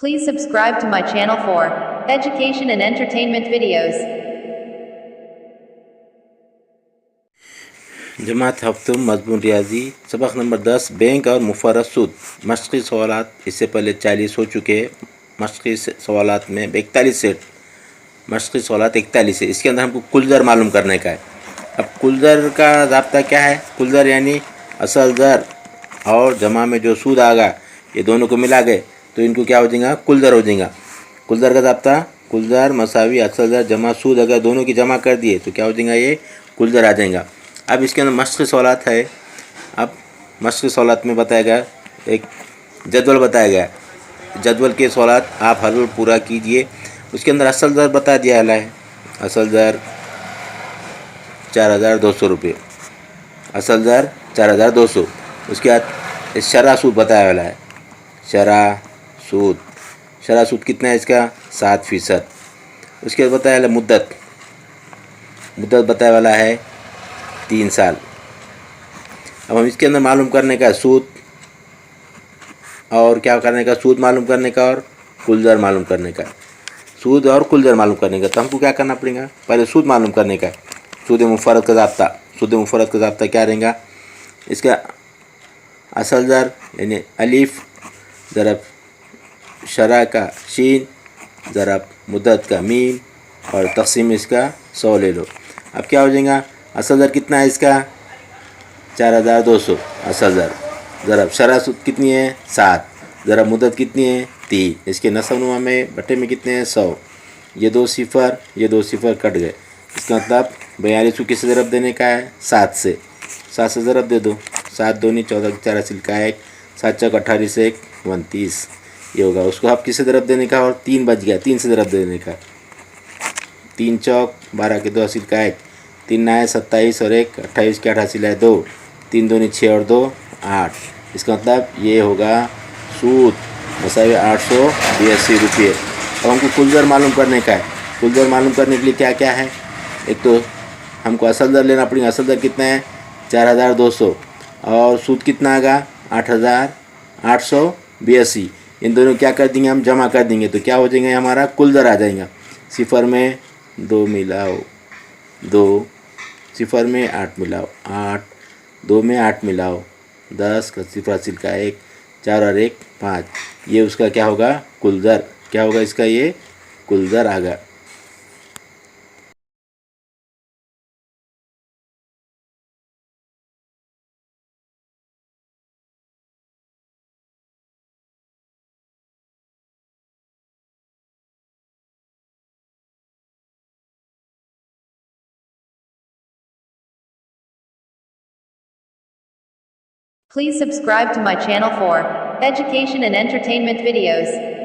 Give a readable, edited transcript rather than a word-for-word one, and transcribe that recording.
Please subscribe to my channel for education and entertainment videos. जमात हफ्तुम मजमून रियाजी सबक number 10 bank और मुफर्रद सूद मशक़ी सवालात। इससे पहले 40 हो चुके हैं। मशक़ी सवालात में 41 सेट मशक़ी सवालात 41 है। इसके अंदर हमको कुल ज़र मालूम करने का है। अब कुल ज़र का ज़ाब्ता क्या है? कुल ज़र यानी असल ज़र और जमा में जो सूद आगा ये दोनों को मिला गए तो इनको क्या हो जाएगा? कुल ज़र हो जाएगा। कुल ज़र का ज़ाब्ता कुल ज़र मसावी असल ज़र जमा सूद अगर दोनों की जमा कर दिए तो क्या हो जाएगा? ये कुल ज़र आ जाएगा। अब इसके अंदर मशक़ी सवालात है। अब मशक़ी सवालात में बताया गया एक जदवल बताया गया। जदवल के सवालात आप हल पूरा कीजिए। उसके अंदर असल ज़र बता दिया है। असल ज़र 4200 रुपये, असल ज़र 4200। उसके बाद शरह सूद बताया वाला है। शरह सूद कितना है इसका? 7%। उसके बाद बताया मुद्दत बताया वाला है 3 साल। अब हम इसके अंदर मालूम करने का सूद और क्या करने का? सूद मालूम करने का और कुल ज़र मालूम करने का। सूद और कुल ज़र मालूम करने का तो हमको क्या करना पड़ेगा? पहले सूद मालूम करने का। सूद मुफर्रद का ज़ाब्ता। सूद मुफर्रद का ज़ाब्ता क्या रहेगा? इसका असल ज़र यानी अलिफ ज़रब शरह का शीन ज़रब मुद्दत का मीम और तक़सीम इसका 100 ले लो। अब क्या हो जाएगा? असल ज़र कितना है इसका? 4200 असल ज़र। ज़रब शरह सूद कितनी है? 7। ज़रब मुद्दत कितनी है? 3। इसके नसबनुमा में बटे में कितने हैं? 100। ये दो सिफ़र कट गए। इसका मतलब 42 को किससे ज़रब देने का है? 7 से। 7 से ज़रब दे दो। 7 दूनी 14 4 हासिल का 1, 7 चौक 28 से 1 29 ये होगा। उसको आप किससे ज़रब देने का? और 3 बच गया, 3 से ज़रब देने का। 3 चौक 12 के 2 हासिल का 1, 3 नए 27 और 1 28 के 8 हासिल है 2, 3 दूनी 6 और 2 8। इसका मतलब ये होगा सूद मसावे 882 रुपये। अब हमको कुल ज़र मालूम करने का है। कुल ज़र मालूम करने के लिए क्या क्या है? एक तो हमको असल ज़र लेना पड़ेगा। असल ज़र कितना है? 4200 और सूद कितना आएगा? 8882। इन दोनों क्या कर देंगे? हम जमा कर देंगे तो क्या हो जाएंगे? हमारा कुल ज़र आ जाएगा। सिफ़र में 2 मिलाओ 2, सिफ़र में 8 मिलाओ 8, 2 में 8 मिलाओ 10 का सिफ़र हासिल का 1, 4 और 1 5। ये उसका क्या होगा? कुल ज़र। क्या होगा इसका? ये कुल ज़र आ गया। Please subscribe to my channel for education and entertainment videos.